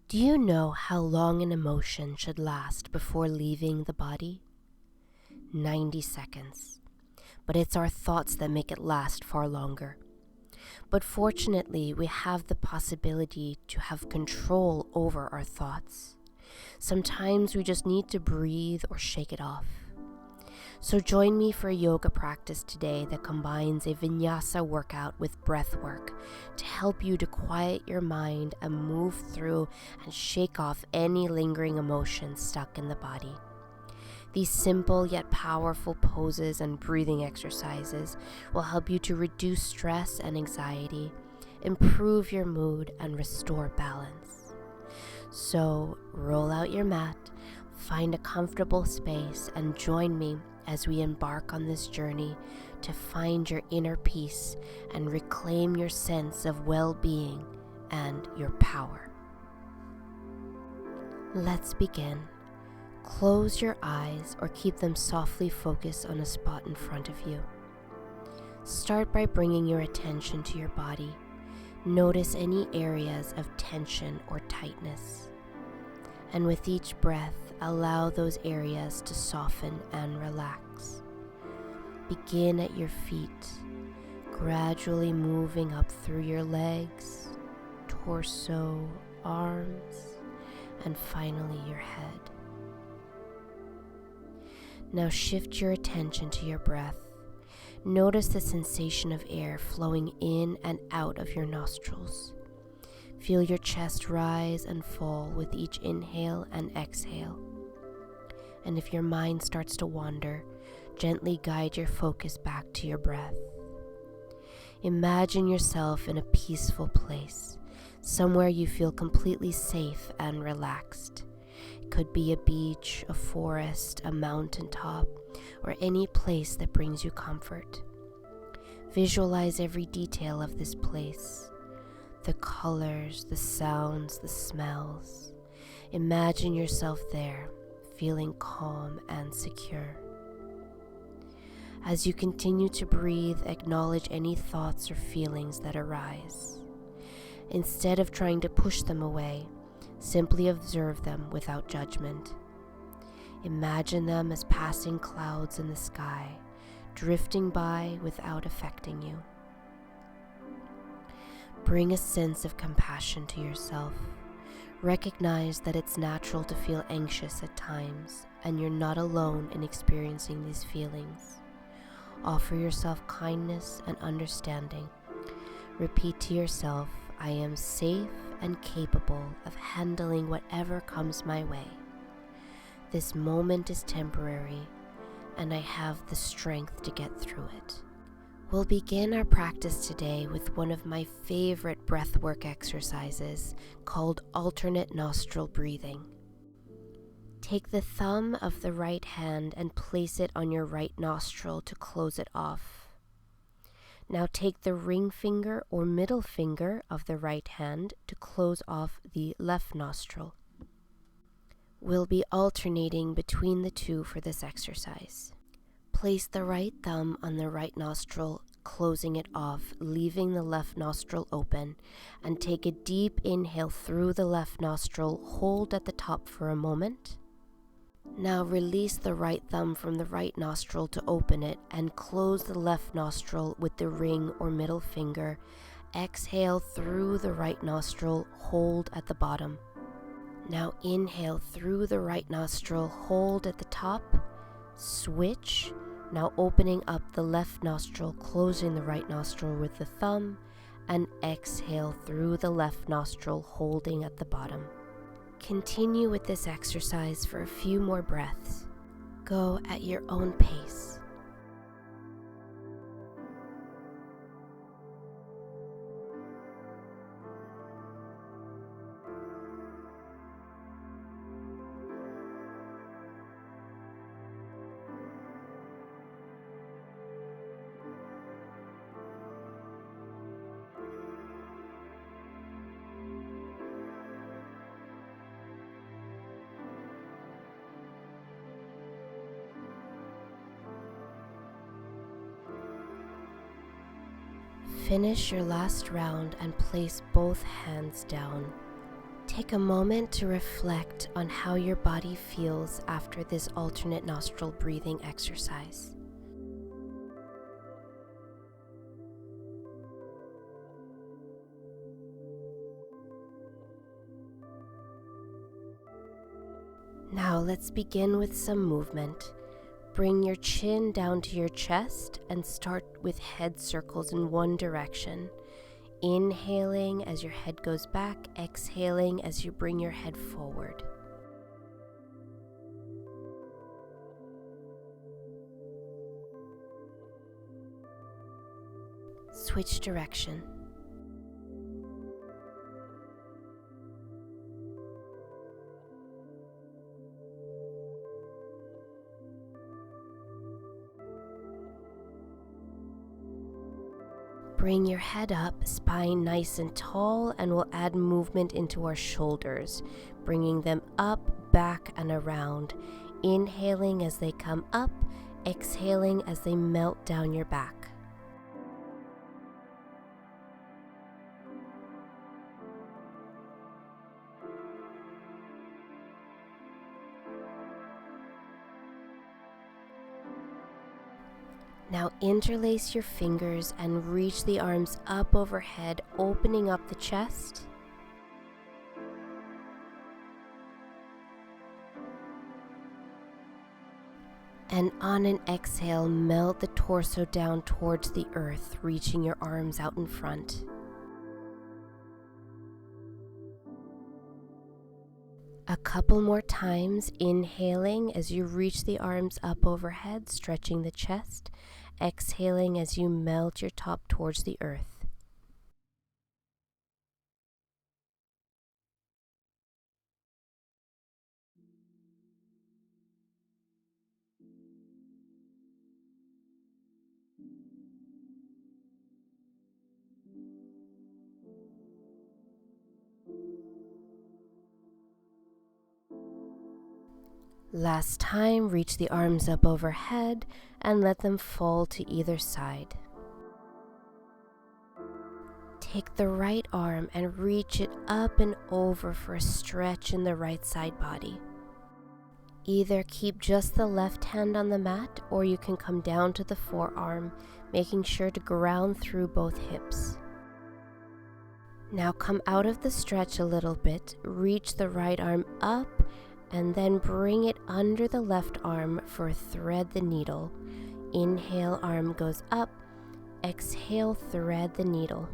Do you know how long an emotion should last before leaving the body? 90 seconds. But it's our thoughts that make it last far longer. But fortunately, we have the possibility to have control over our thoughts. Sometimes we just need to breathe or shake it off. So join me for a yoga practice today that combines a Vinyasa workout with breath work to help you to quiet your mind and move through and shake off any lingering emotions stuck in the body. These simple yet powerful poses and breathing exercises will help you to reduce stress and anxiety, improve your mood, and restore balance. So roll out your mat, find a comfortable space, and join me as we embark on this journey to find your inner peace and reclaim your sense of well-being and your power. Let's begin. Close your eyes or keep them softly focused on a spot in front of you. Start by bringing your attention to your body. Notice any areas of tension or tightness. And with each breath, allow those areas to soften and relax. Begin at your feet, gradually moving up through your legs, torso, arms, and finally your head. Now shift your attention to your breath. Notice the sensation of air flowing in and out of your nostrils. Feel your chest rise and fall with each inhale and exhale. And if your mind starts to wander, gently guide your focus back to your breath. Imagine yourself in a peaceful place, somewhere you feel completely safe and relaxed. It could be a beach, a forest, a mountaintop, or any place that brings you comfort. Visualize every detail of this place. The colors, the sounds, the smells. Imagine yourself there, feeling calm and secure. As you continue to breathe, acknowledge any thoughts or feelings that arise. Instead of trying to push them away, simply observe them without judgment. Imagine them as passing clouds in the sky, drifting by without affecting you. Bring a sense of compassion to yourself. Recognize that it's natural to feel anxious at times, and you're not alone in experiencing these feelings. Offer yourself kindness and understanding. Repeat to yourself, I am safe and capable of handling whatever comes my way. This moment is temporary, and I have the strength to get through it. We'll begin our practice today with one of my favorite breathwork exercises called alternate nostril breathing. Take the thumb of the right hand and place it on your right nostril to close it off. Now take the ring finger or middle finger of the right hand to close off the left nostril. We'll be alternating between the two for this exercise. Place the right thumb on the right nostril, closing it off, leaving the left nostril open, and take a deep inhale through the left nostril. Hold at the top for a moment. Now release the right thumb from the right nostril to open it and close the left nostril with the ring or middle finger. Exhale through the right nostril, hold at the bottom. Now inhale through the right nostril, hold at the top, switch. Now opening up the left nostril, closing the right nostril with the thumb, and exhale through the left nostril, holding at the bottom. Continue with this exercise for a few more breaths. Go at your own pace. Finish your last round and place both hands down. Take a moment to reflect on how your body feels after this alternate nostril breathing exercise. Now let's begin with some movement. Bring your chin down to your chest and start with head circles in one direction. Inhaling as your head goes back, exhaling as you bring your head forward. Switch direction. Bring your head up, spine nice and tall, and we'll add movement into our shoulders, bringing them up, back, and around. Inhaling as they come up, exhaling as they melt down your back. Now interlace your fingers and reach the arms up overhead, opening up the chest. And on an exhale, melt the torso down towards the earth, reaching your arms out in front. A couple more times, inhaling as you reach the arms up overhead, stretching the chest. Exhaling as you melt your top towards the earth. Last time, reach the arms up overhead and let them fall to either side. Take the right arm and reach it up and over for a stretch in the right side body. Either keep just the left hand on the mat, or you can come down to the forearm, making sure to ground through both hips. Now come out of the stretch a little bit, reach the right arm up, and then bring it under the left arm for thread the needle. Inhale, arm goes up. Exhale, thread the needle.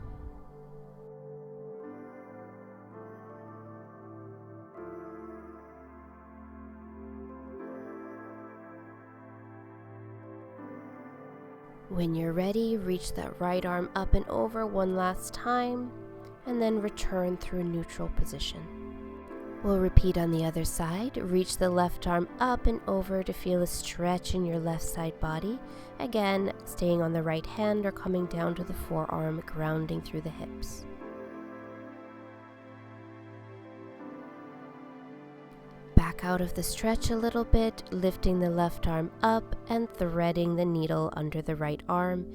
When you're ready, reach that right arm up and over one last time, and then return through a neutral position. We'll repeat on the other side. Reach the left arm up and over to feel a stretch in your left side body. Again, staying on the right hand or coming down to the forearm, grounding through the hips. Back out of the stretch a little bit, lifting the left arm up and threading the needle under the right arm.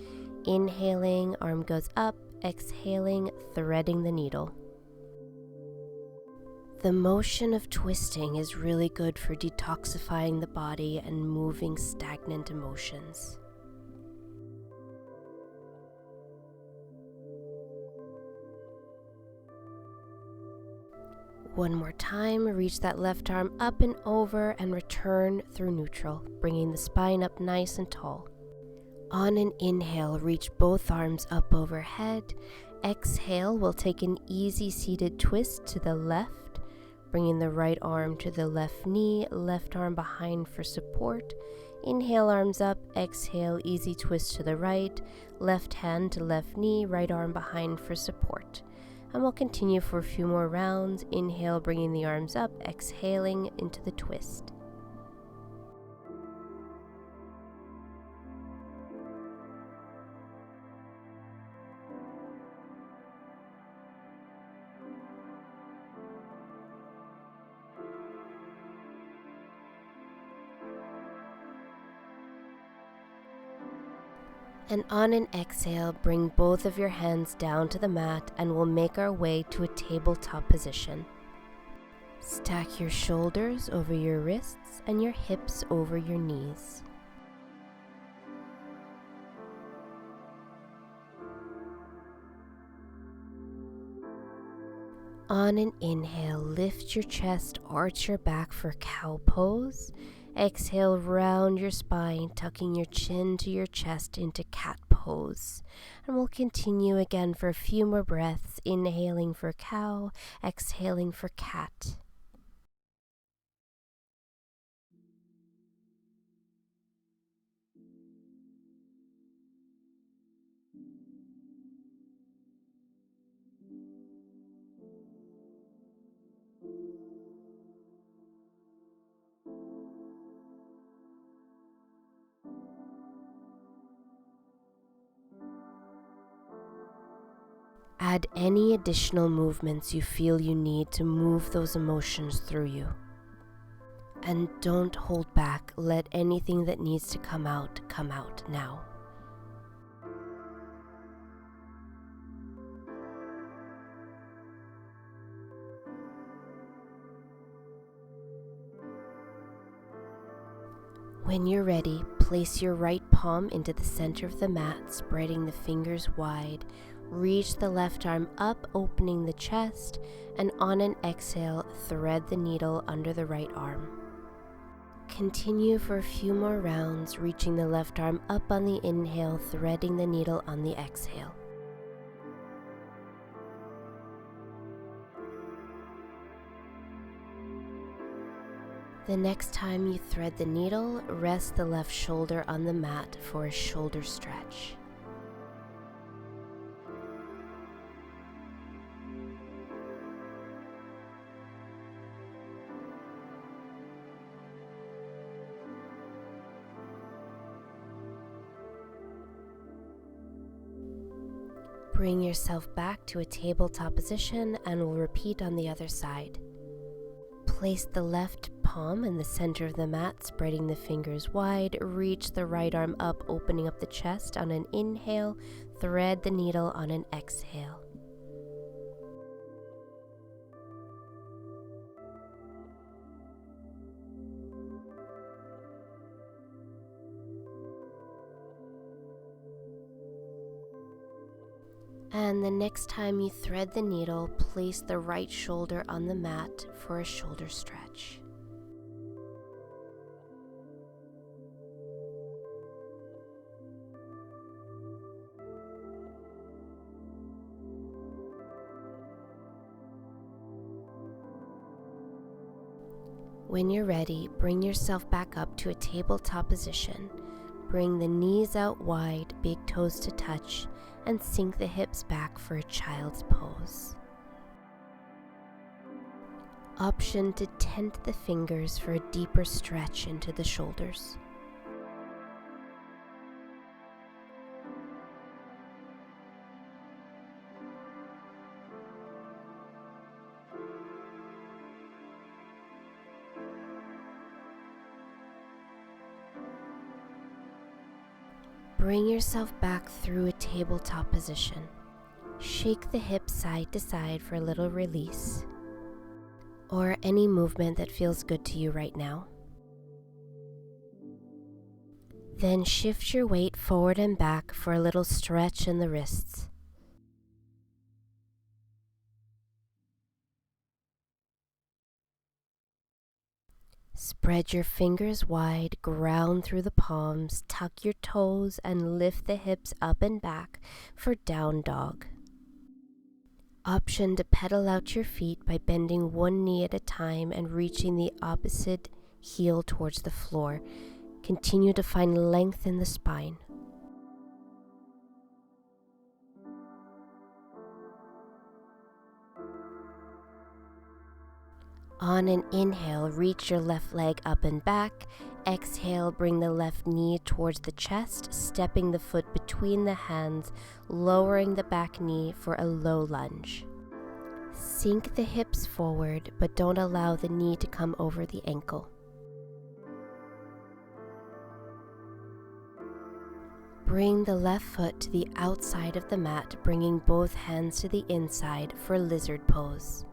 Inhaling, arm goes up. Exhaling, threading the needle. The motion of twisting is really good for detoxifying the body and moving stagnant emotions. One more time, reach that left arm up and over and return through neutral, bringing the spine up nice and tall. On an inhale, reach both arms up overhead. Exhale, we'll take an easy seated twist to the left, bringing the right arm to the left knee, left arm behind for support. Inhale, arms up. Exhale, easy twist to the right, left hand to left knee, right arm behind for support. And we'll continue for a few more rounds. Inhale, bringing the arms up. Exhaling into the twist. And on an exhale, bring both of your hands down to the mat and we'll make our way to a tabletop position. Stack your shoulders over your wrists and your hips over your knees. On an inhale, lift your chest, arch your back for cow pose. Exhale, round your spine, tucking your chin to your chest into cat pose. And we'll continue again for a few more breaths, inhaling for cow, exhaling for cat. Add any additional movements you feel you need to move those emotions through you. And don't hold back. Let anything that needs to come out now. When you're ready, place your right palm into the center of the mat, spreading the fingers wide. Reach the left arm up, opening the chest, and on an exhale, thread the needle under the right arm. Continue for a few more rounds, reaching the left arm up on the inhale, threading the needle on the exhale. The next time you thread the needle, rest the left shoulder on the mat for a shoulder stretch. Bring yourself back to a tabletop position and we'll repeat on the other side. Place the left palm in the center of the mat, spreading the fingers wide. Reach the right arm up, opening up the chest on an inhale. Thread the needle on an exhale. And the next time you thread the needle, place the right shoulder on the mat for a shoulder stretch. When you're ready, bring yourself back up to a tabletop position. Bring the knees out wide, big toes to touch, and sink the hips back for a child's pose. Option to tent the fingers for a deeper stretch into the shoulders. Bring yourself back through a tabletop position. Shake the hips side to side for a little release, or any movement that feels good to you right now. Then shift your weight forward and back for a little stretch in the wrists. Spread your fingers wide, ground through the palms, tuck your toes, and lift the hips up and back for down dog. Option to pedal out your feet by bending one knee at a time and reaching the opposite heel towards the floor. Continue to find length in the spine. On an inhale, reach your left leg up and back. Exhale, bring the left knee towards the chest, stepping the foot between the hands, lowering the back knee for a low lunge. Sink the hips forward, but don't allow the knee to come over the ankle. Bring the left foot to the outside of the mat, bringing both hands to the inside for lizard pose.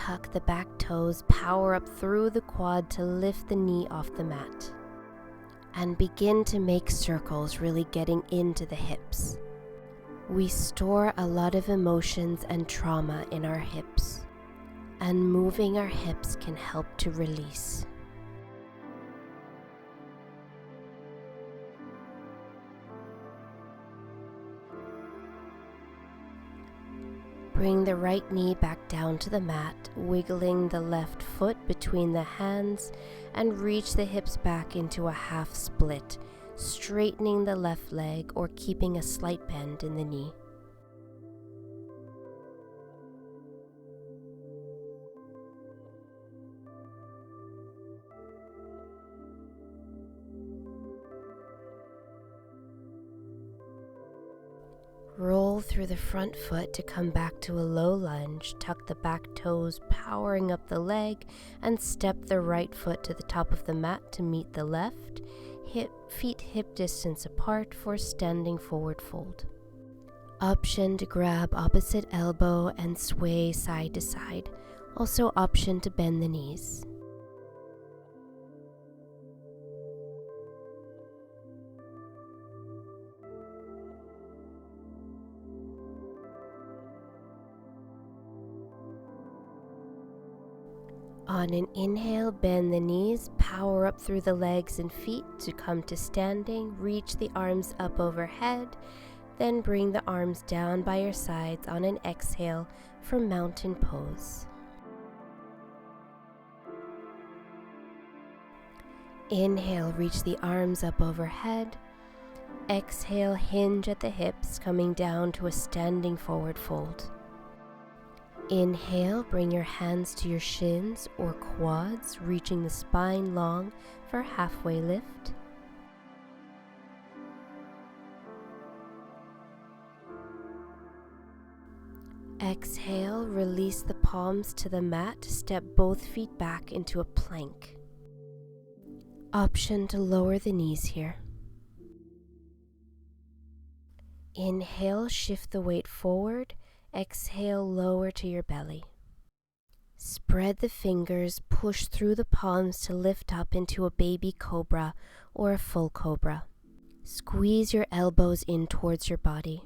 tuck the back toes, power up through the quad to lift the knee off the mat. And begin to make circles, really getting into the hips. We store a lot of emotions and trauma in our hips, and moving our hips can help to release. Bring the right knee back down to the mat, wiggling the left foot between the hands, and reach the hips back into a half split, straightening the left leg or keeping a slight bend in the knee. Roll through the front foot to come back to a low lunge. Tuck the back toes, powering up the leg, and step the right foot to the top of the mat to meet the left. Feet hip distance apart for standing forward fold. Option to grab opposite elbow and sway side to side. Also option to bend the knees. On an inhale, bend the knees, power up through the legs and feet to come to standing. Reach the arms up overhead, then bring the arms down by your sides on an exhale for mountain pose. Inhale, reach the arms up overhead. Exhale, hinge at the hips, coming down to a standing forward fold. Inhale, bring your hands to your shins or quads, reaching the spine long for halfway lift. Exhale, release the palms to the mat, step both feet back into a plank. Option to lower the knees here. Inhale, shift the weight forward. Exhale, lower to your belly. Spread the fingers, push through the palms to lift up into a baby cobra or a full cobra. Squeeze your elbows in towards your body.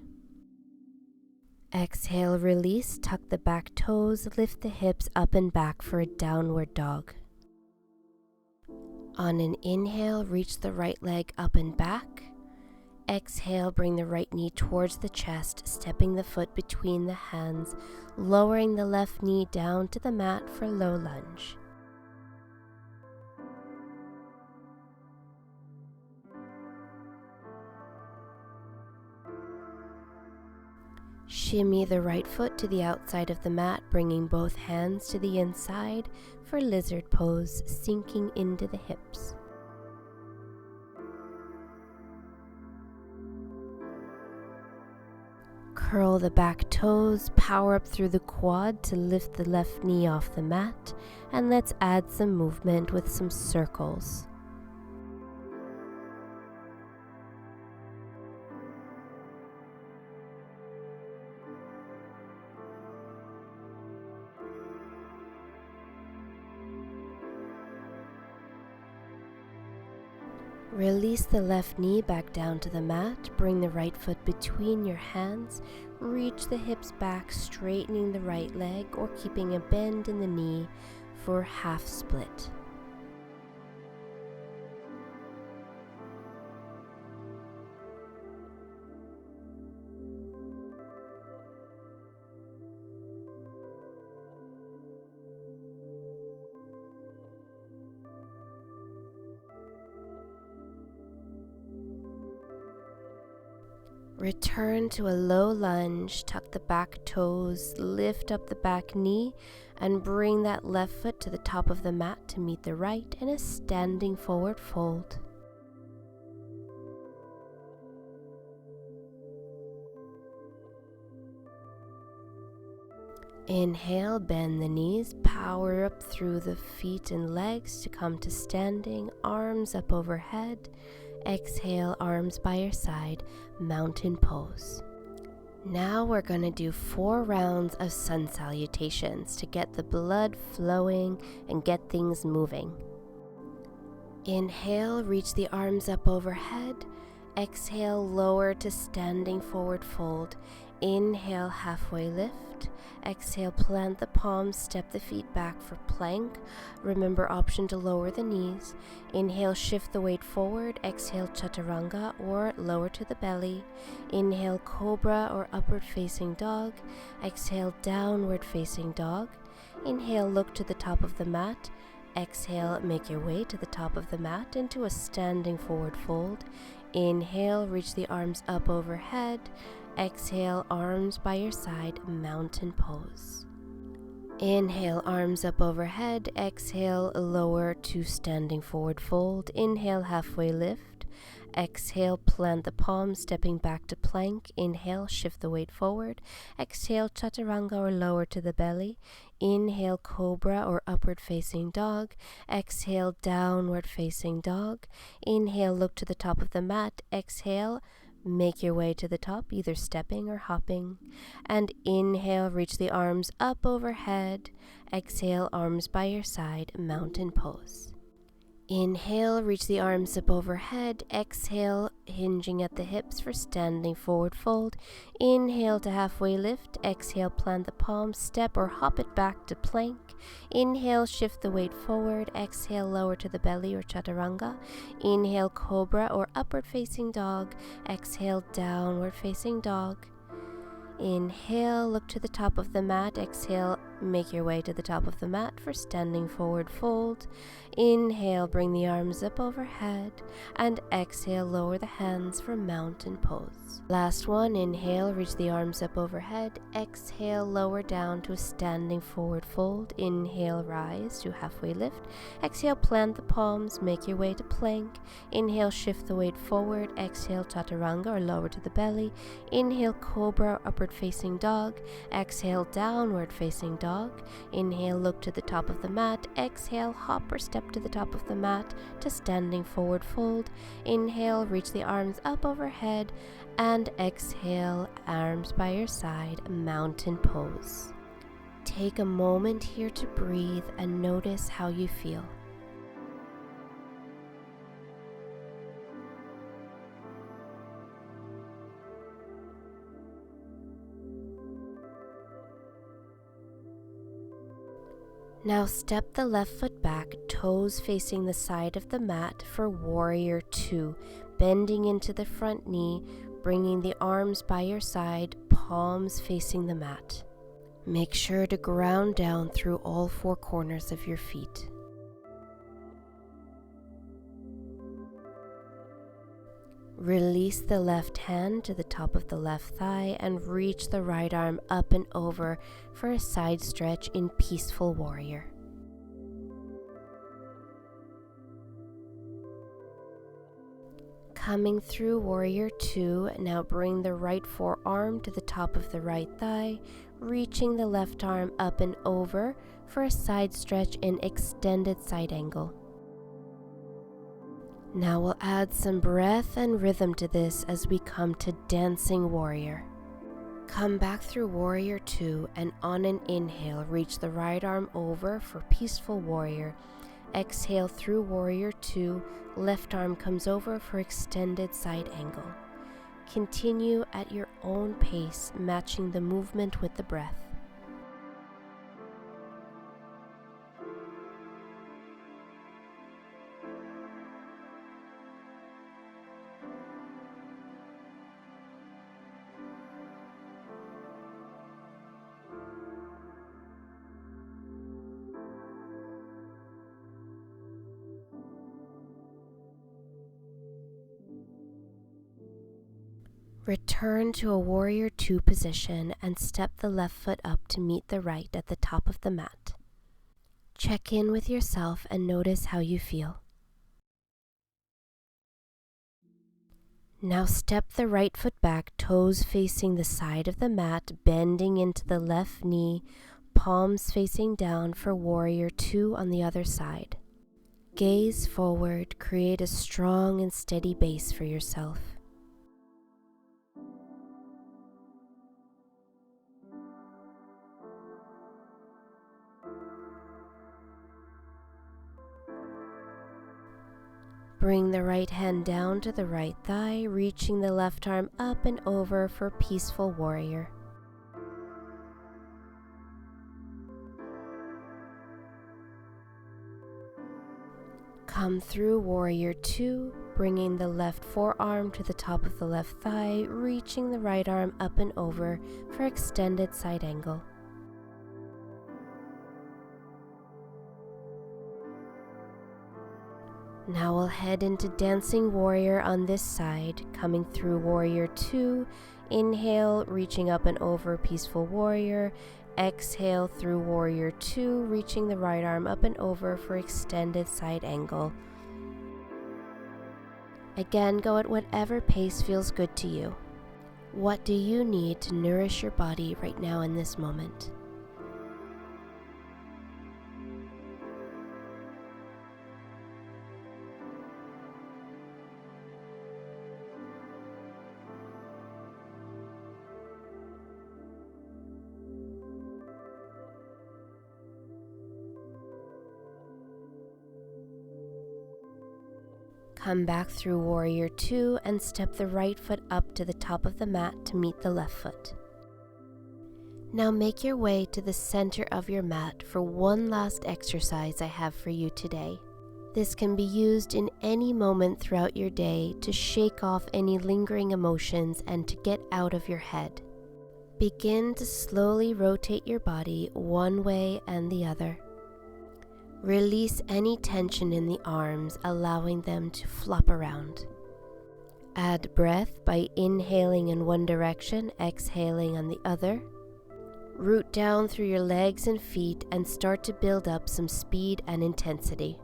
Exhale, release, tuck the back toes, lift the hips up and back for a downward dog. On an inhale, reach the right leg up and back. Exhale, bring the right knee towards the chest, stepping the foot between the hands, lowering the left knee down to the mat for low lunge. Shimmy the right foot to the outside of the mat, bringing both hands to the inside for lizard pose, sinking into the hips. Curl the back toes, power up through the quad to lift the left knee off the mat, and let's add some movement with some circles. Release the left knee back down to the mat, bring the right foot between your hands, reach the hips back, straightening the right leg or keeping a bend in the knee for half split. Return to a low lunge, tuck the back toes, lift up the back knee, and bring that left foot to the top of the mat to meet the right in a standing forward fold. Inhale, bend the knees, power up through the feet and legs to come to standing, arms up overhead. Exhale, arms by your side, mountain pose. Now we're going to do 4 rounds of sun salutations to get the blood flowing and get things moving. Inhale, reach the arms up overhead. Exhale, lower to standing forward fold. Inhale, halfway lift. Exhale, plant the palms, step the feet back for plank. Remember, option to lower the knees. Inhale, shift the weight forward. Exhale, chaturanga or lower to the belly. Inhale, cobra or upward facing dog. Exhale, downward facing dog. Inhale, look to the top of the mat. Exhale, make your way to the top of the mat into a standing forward fold. Inhale, reach the arms up overhead. Exhale, arms by your side, mountain pose. Inhale, arms up overhead. Exhale, lower to standing forward fold. Inhale, halfway lift. Exhale, plant the palms, stepping back to plank. Inhale, shift the weight forward. Exhale, chaturanga or lower to the belly. Inhale, cobra or upward facing dog. Exhale, downward facing dog. Inhale, look to the top of the mat. Exhale, make your way to the top, either stepping or hopping. And inhale, reach the arms up overhead. Exhale, arms by your side, mountain pose. Inhale, reach the arms up overhead. Exhale, hinging at the hips for standing forward fold. Inhale to halfway lift. Exhale, plant the palms, step or hop it back to plank. Inhale, shift the weight forward. Exhale, lower to the belly or chaturanga. Inhale, cobra or upward facing dog. Exhale, downward facing dog. Inhale, look to the top of the mat. Exhale, make your way to the top of the mat for standing forward fold. Inhale, bring the arms up overhead. And exhale, lower the hands for mountain pose. Last one, inhale, reach the arms up overhead. Exhale, lower down to a standing forward fold. Inhale, rise to halfway lift. Exhale, plant the palms, make your way to plank. Inhale, shift the weight forward. Exhale, chaturanga or lower to the belly. Inhale, cobra, upward facing dog. Exhale, downward facing dog. Inhale, look to the top of the mat. Exhale, hop or step to the top of the mat to standing forward fold. Inhale, reach the arms up overhead. And exhale, arms by your side, mountain pose. Take a moment here to breathe and notice how you feel. Now step the left foot back, toes facing the side of the mat for Warrior 2, bending into the front knee, bringing the arms by your side, palms facing the mat. Make sure to ground down through all 4 corners of your feet. Release the left hand to the top of the left thigh and reach the right arm up and over for a side stretch in Peaceful Warrior. Coming through Warrior 2, now bring the right forearm to the top of the right thigh, reaching the left arm up and over for a side stretch in Extended Side Angle. Now we'll add some breath and rhythm to this as we come to Dancing Warrior. Come back through Warrior 2 and on an inhale, reach the right arm over for Peaceful Warrior. Exhale through Warrior 2, left arm comes over for Extended Side Angle. Continue at your own pace, matching the movement with the breath. Return to a Warrior 2 position and step the left foot up to meet the right at the top of the mat. Check in with yourself and notice how you feel. Now step the right foot back, toes facing the side of the mat, bending into the left knee, palms facing down for Warrior 2 on the other side. Gaze forward, create a strong and steady base for yourself. Bring the right hand down to the right thigh, reaching the left arm up and over for Peaceful Warrior. Come through Warrior 2, bringing the left forearm to the top of the left thigh, reaching the right arm up and over for extended side angle. Now we'll head into Dancing Warrior on this side, coming through Warrior 2, inhale, reaching up and over Peaceful Warrior, exhale through Warrior 2, reaching the right arm up and over for extended side angle. Again, go at whatever pace feels good to you. What do you need to nourish your body right now in this moment? Come back through Warrior 2 and step the right foot up to the top of the mat to meet the left foot. Now make your way to the center of your mat for one last exercise I have for you today. This can be used in any moment throughout your day to shake off any lingering emotions and to get out of your head. Begin to slowly rotate your body one way and the other. Release any tension in the arms, allowing them to flop around. Add breath by inhaling in one direction, exhaling on the other. Root down through your legs and feet and start to build up some speed and intensity.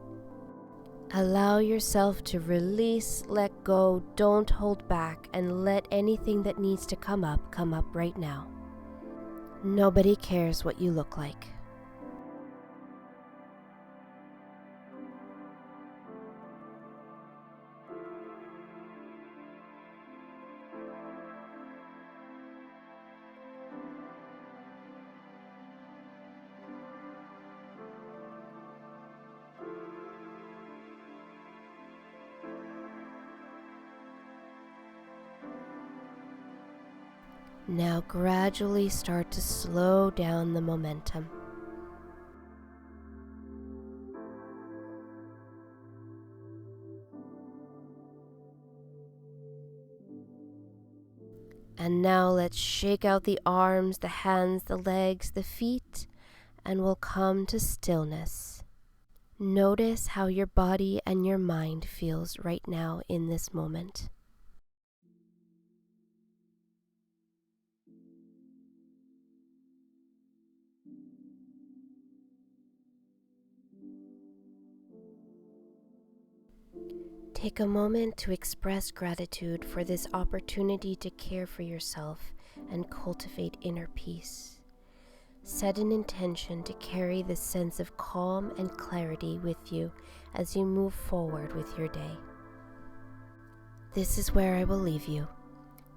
Allow yourself to release, let go, don't hold back, and let anything that needs to come up right now. Nobody cares what you look like. Now gradually start to slow down the momentum. And now let's shake out the arms, the hands, the legs, the feet, and we'll come to stillness. Notice how your body and your mind feels right now in this moment. Take a moment to express gratitude for this opportunity to care for yourself and cultivate inner peace. Set an intention to carry this sense of calm and clarity with you as you move forward with your day. This is where I will leave you.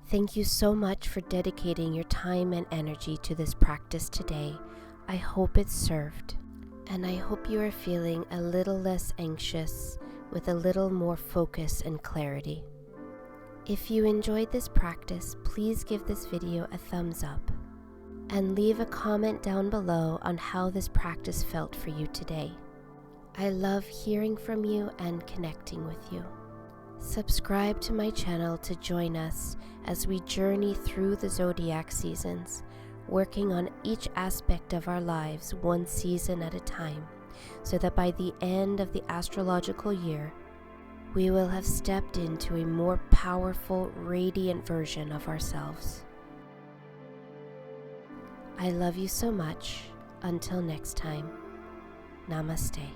Thank you so much for dedicating your time and energy to this practice today. I hope it served, and I hope you are feeling a little less anxious with a little more focus and clarity. If you enjoyed this practice, please give this video a thumbs up and leave a comment down below on how this practice felt for you today. I love hearing from you and connecting with you. Subscribe to my channel to join us as we journey through the zodiac seasons, working on each aspect of our lives one season at a time, so that by the end of the astrological year, we will have stepped into a more powerful, radiant version of ourselves. I love you so much. Until next time, namaste.